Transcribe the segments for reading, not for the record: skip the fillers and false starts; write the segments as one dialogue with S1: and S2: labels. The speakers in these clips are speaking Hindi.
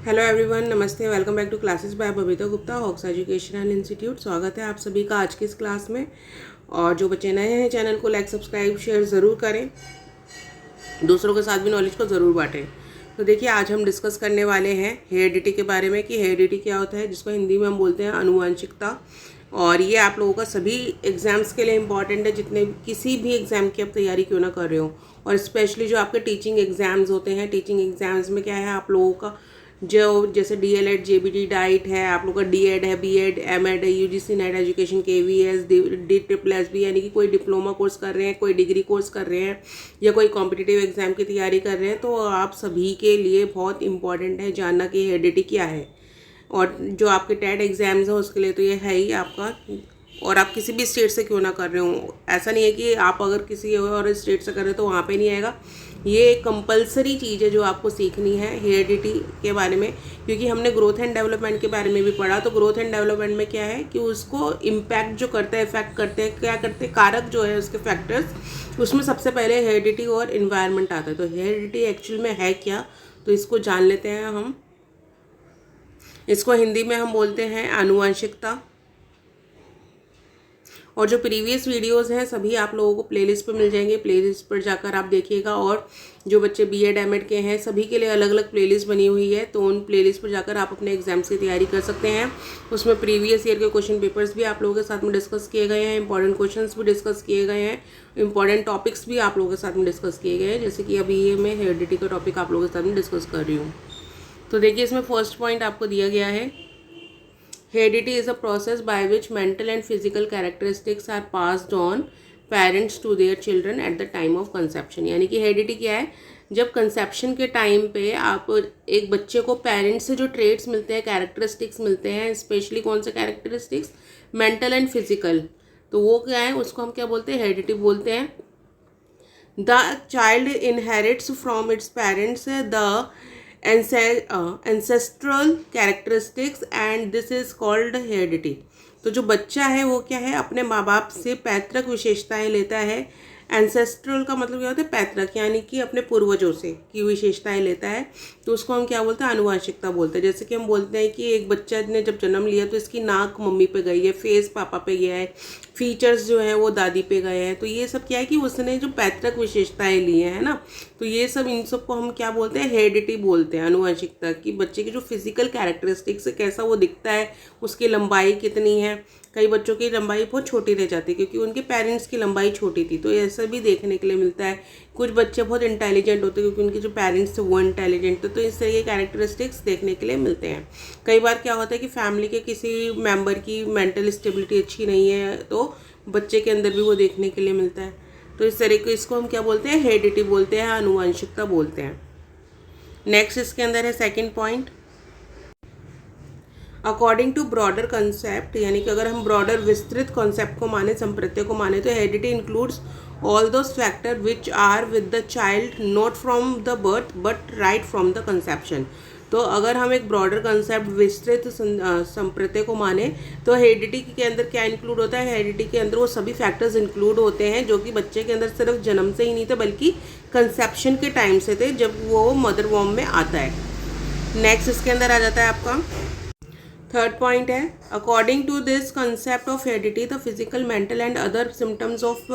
S1: हेलो एवरीवन, नमस्ते। Welcome back to classes by Babita Gupta, Hawks educational institute. स्वागत है आप सभी का आज की इस क्लास में। और जो बच्चे नए हैं चैनल को लाइक, सब्सक्राइब, शेयर ज़रूर करें, दूसरों के साथ भी नॉलेज को ज़रूर बांटें। तो देखिए, आज हम डिस्कस करने वाले हैं हेरिडिटी के बारे में कि हेरिडिटी क्या होता है, जिसको हिंदी में हम बोलते हैं आनुवंशिकता। और ये आप लोगों का सभी एग्ज़ाम्स के लिए इम्पॉर्टेंट है, जितने किसी भी एग्ज़ाम की आप तैयारी क्यों ना कर रहे हो। और स्पेशली जो आपके टीचिंग एग्ज़ाम्स होते हैं, टीचिंग एग्ज़ाम्स में क्या है, आप लोगों का जो जैसे डीएलएड, जेबीटी, डाइट है, आप लोगों का डीएड है, बीएड, एमएड है, UGC net education, KVS, D triple SB, यानी कि कोई डिप्लोमा कोर्स कर रहे हैं, कोई डिग्री कोर्स कर रहे हैं या कोई कॉम्पिटिटिव एग्जाम की तैयारी कर रहे हैं, तो आप सभी के लिए बहुत इंपॉर्टेंट है जानना कि हेरिडिटी क्या है। और जो आपके टेट एग्जाम्स हैं उसके लिए तो ये है ही आपका। और आप किसी भी स्टेट से क्यों ना कर रहे हो, ऐसा नहीं है कि आप अगर किसी और स्टेट से कर रहे हो तो वहाँ पे नहीं आएगा। ये एक कंपलसरी चीज़ है जो आपको सीखनी है हेरिडिटी के बारे में, क्योंकि हमने ग्रोथ एंड डेवलपमेंट के बारे में भी पढ़ा। तो ग्रोथ एंड डेवलपमेंट में क्या है कि उसको इम्पैक्ट जो करता है, इफेक्ट करते हैं, क्या करते हैं, कारक जो है उसके फैक्टर्स, उसमें सबसे पहले हेरिडिटी और इन्वायरमेंट आता है। तो हेरिडिटी एक्चुअल में है क्या, तो इसको जान लेते हैं हम। इसको हिंदी में हम बोलते हैं आनुवंशिकता। और जो प्रीवियस वीडियोस हैं सभी आप लोगों को प्लेलिस्ट पे मिल जाएंगे, प्लेलिस्ट पर जाकर आप देखिएगा। और जो बच्चे बीएड एमएड के हैं सभी के लिए अलग अलग प्लेलिस्ट बनी हुई है, तो उन प्लेलिस्ट पर जाकर आप अपने एग्जाम्स की तैयारी कर सकते हैं। उसमें प्रीवियस ईयर के क्वेश्चन पेपर्स भी आप लोगों के साथ में डिस्कस किए गए हैं, इंपॉर्टेंट क्वेश्चन भी डिस्कस किए गए हैं, इंपॉर्टेंट टॉपिक्स भी आप लोगों के साथ में डिस्कस किए गए हैं। जैसे कि अभी ये मैं हेरिडिटी का टॉपिक आप लोगों के साथ में डिस्कस कर रही हूँ। तो देखिए, इसमें फर्स्ट पॉइंट आपको दिया गया है, heredity is a process by which mental and physical characteristics are passed on parents to their children at the time of conception। यानी कि heredity क्या है, जब कंसेप्शन के टाइम पे आप एक बच्चे को पेरेंट्स से जो ट्रेड्स मिलते हैं, कैरेक्टरिस्टिक्स मिलते हैं, स्पेशली कौन से कैरेक्टरिस्टिक्स, मेंटल एंड फिजिकल, तो वो क्या है, उसको हम क्या बोलते हैं, हेरिडिटी बोलते हैं। The child inherits from its parents the ancestral characteristics and this is called heredity। तो जो बच्चा है वो क्या है, अपने माँ बाप से पैतृक विशेषताएं लेता है। एंसेस्ट्रल का मतलब क्या होता है, पैतृक, यानी कि अपने पूर्वजों से की विशेषताएं लेता है, तो उसको हम क्या बोलते हैं, आनुवंशिकता बोलते हैं। जैसे कि हम बोलते हैं कि एक बच्चा ने जब जन्म लिया तो इसकी नाक मम्मी पे गई है, फेस पापा पे गया है, फीचर्स जो है वो दादी पे गए हैं। तो ये सब क्या है कि उसने जो पैतृक विशेषताएं ली हैं, है ना, तो ये सब, इन सब को हम क्या बोलते हैं, हेरिडिटी बोलते हैं, आनुवंशिकता। की बच्चे की जो फिजिकल कैरेक्टरिस्टिक्स है, कैसा वो दिखता है, उसकी लंबाई कितनी है। कई बच्चों की लंबाई बहुत छोटी रह जाती है क्योंकि उनके पेरेंट्स की लंबाई छोटी थी, तो ऐसा भी देखने के लिए मिलता है। कुछ बच्चे बहुत इंटेलिजेंट होते हैं क्योंकि उनके जो पेरेंट्स थे वो इंटेलिजेंट थे, तो इस तरह के कैरेक्टरिस्टिक्स देखने के लिए मिलते हैं। कई बार क्या होता है कि फैमिली के किसी मेंबर की मेंटल स्टेबिलिटी अच्छी नहीं है, तो बच्चे के अंदर भी वो देखने के लिए मिलता है। तो इस तरह को, इसको हम क्या बोलते हैं, हेरिडिटी बोलते हैं, आनुवंशिकता बोलते हैं। नेक्स्ट इसके अंदर है second point, according to broader concept, यानी कि अगर हम ब्रॉडर विस्तृत कॉन्सेप्ट को माने, संप्रत्यय को माने, तो heredity includes all those factor which are with the child not from the birth but right from the conception. तो अगर हम एक ब्रॉडर कंसेप्ट, विस्तृत संप्रत्यय को माने, तो हेरिडिटी के अंदर क्या इंक्लूड होता है, हेरिडिटी के अंदर वो सभी फैक्टर्स इंक्लूड होते हैं जो कि बच्चे के अंदर सिर्फ जन्म से ही नहीं थे बल्कि कंसेप्शन के टाइम से थे, जब वो मदर वॉर्म में आता है। नेक्स्ट इसके अंदर आ जाता है आपका थर्ड पॉइंट है, according to this concept of heredity the physical, mental and other symptoms of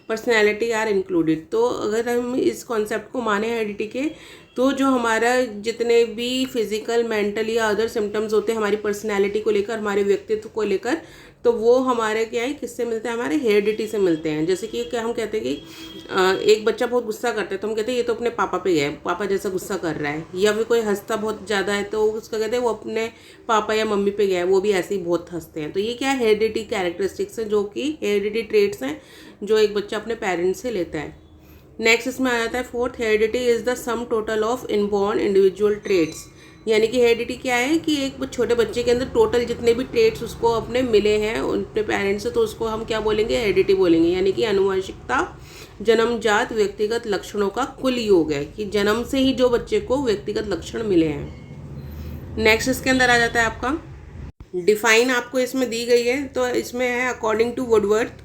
S1: personality are included. तो अगर हम इस कॉन्सेप्ट को माने हेरिडिटी के, तो जो हमारा जितने भी फिजिकल, मेंटल या अदर सिम्टम्स होते हैं हमारी पर्सनैलिटी को लेकर, हमारे व्यक्तित्व को लेकर, तो वो हमारे क्या है, किससे मिलते हैं, हमारे हेरिडिटी से मिलते हैं। जैसे कि क्या हम कहते हैं कि एक बच्चा बहुत गुस्सा करता है तो हम कहते हैं ये तो अपने पापा पे है, पापा जैसा गुस्सा कर रहा है। या फिर कोई हंसता बहुत ज़्यादा है तो उसका कहते हैं वो अपने पापा या मम्मी पे गया है, वो भी ऐसे ही बहुत हंसते हैं। तो ये क्या है, हेरिडिटी कैरेक्टरिस्टिक्स हैं, जो कि हेरिडिटी ट्रेट्स हैं जो एक बच्चा अपने पेरेंट्स से लेता है। नेक्स्ट इसमें आ जाता है fourth, heredity is the sum total of inborn individual traits. यानी कि हेरिडिटी क्या है कि एक छोटे बच्चे के अंदर टोटल जितने भी ट्रेट्स उसको अपने मिले हैं अपने पेरेंट्स से, तो उसको हम क्या बोलेंगे, हेरिडिटी बोलेंगे। यानी कि आनुवंशिकता जन्मजात व्यक्तिगत लक्षणों का कुल योग है, कि जन्म से ही जो बच्चे को व्यक्तिगत लक्षण मिले हैं। नेक्स्ट इसके अंदर आ जाता है आपका डिफाइन, आपको इसमें दी गई है, तो इसमें है according to Woodworth,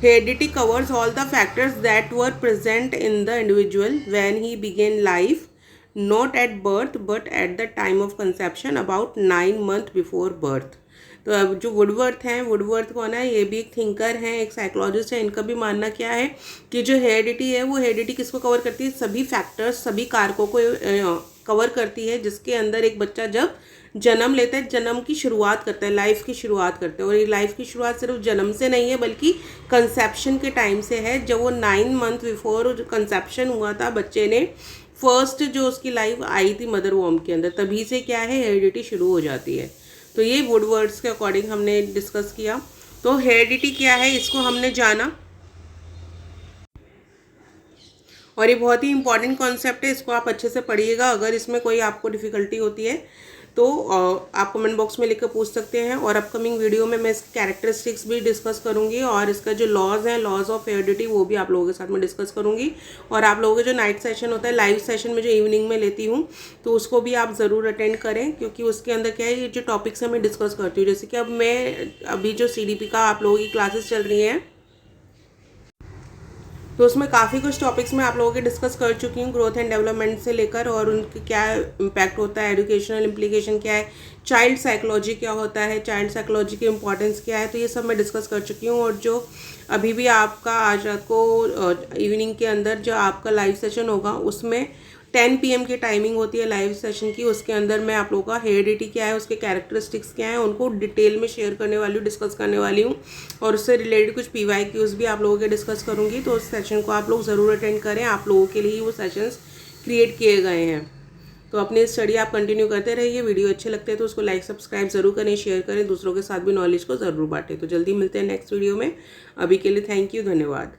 S1: heredity covers all the factors that were present in the individual when he began life, not at birth but at the time of conception about 9 months before birth. तो अब जो वुडवर्थ हैं, वुडवर्थ कौन है, ये भी एक थिंकर हैं, एक साइकोलॉजिस्ट है। इनका भी मानना क्या है कि जो हेरिडिटी है वो हेरिडिटी किसको कवर करती है, सभी फैक्टर्स, सभी कारकों को कवर करती है जिसके अंदर एक बच्चा जब जन्म लेता है, जन्म की शुरुआत करता है, लाइफ की शुरुआत करता है। और ये लाइफ की शुरुआत सिर्फ जन्म से नहीं है बल्कि कंसेप्शन के टाइम से है। जब वो 9 months बिफोर कंसेप्शन हुआ था बच्चे ने, फर्स्ट जो उसकी लाइफ आई थी मदर वॉर्म के अंदर, तभी से क्या है हेरिडिटी शुरू हो जाती है। तो ये वुडवर्ड्स के अकॉर्डिंग हमने डिस्कस किया। तो हेरिडिटी क्या है इसको हमने जाना, और ये बहुत ही इंपॉर्टेंट कॉन्सेप्ट है, इसको आप अच्छे से पढ़िएगा। अगर इसमें कोई आपको डिफ़िकल्टी होती है तो आप कमेंट बॉक्स में लिख कर पूछ सकते हैं। और अपकमिंग वीडियो में मैं इसकी कैरेक्टरिस्टिक्स भी डिस्कस करूंगी, और इसका जो लॉज हैं, लॉज ऑफ हेरिडिटी, वो भी आप लोगों के साथ में डिस्कस करूंगी। और आप लोगों का जो नाइट सेशन होता है, लाइव सेशन में जो इवनिंग में लेती हूँ, तो उसको भी आप ज़रूर अटेंड करें, क्योंकि उसके अंदर क्या है, ये जो टॉपिक्स है मैं डिस्कस करती हूँ। जैसे कि अब मैं अभी जो CDP का आप लोगों की क्लासेस चल रही हैं, तो उसमें काफ़ी कुछ टॉपिक्स मैं आप लोगों के डिस्कस कर चुकी हूँ, ग्रोथ एंड डेवलपमेंट से लेकर, और उनके क्या इम्पैक्ट होता है, एजुकेशनल इम्प्लीकेशन क्या है, चाइल्ड साइकोलॉजी क्या होता है, चाइल्ड साइकोलॉजी की इंपॉर्टेंस क्या है, तो ये सब मैं डिस्कस कर चुकी हूँ। और जो अभी भी आपका आज रात को इवनिंग के अंदर जो आपका लाइव सेशन होगा, उसमें 10 PM की टाइमिंग होती है लाइव सेशन की। उसके अंदर मैं आप लोगों का हेरिडिटी क्या है, उसके कैरेक्टरिस्टिक्स क्या है, उनको डिटेल में शेयर करने वाली हूँ, डिस्कस करने वाली हूँ। और उससे रिलेटेड कुछ PYQs भी आप लोगों के डिस्कस करूँगी। तो उस सेशन को आप लोग ज़रूर अटेंड करें, आप लोगों के लिए ही वो सेशंस क्रिएट किए गए हैं। तो अपनी स्टडी आप कंटिन्यू करते रहिए। वीडियो अच्छे लगते हैं तो उसको लाइक सब्सक्राइब ज़रूर करें, शेयर करें, दूसरों के साथ भी नॉलेज को ज़रूर बांटें। तो जल्दी मिलते हैं नेक्स्ट वीडियो में। अभी के लिए थैंक यू, धन्यवाद।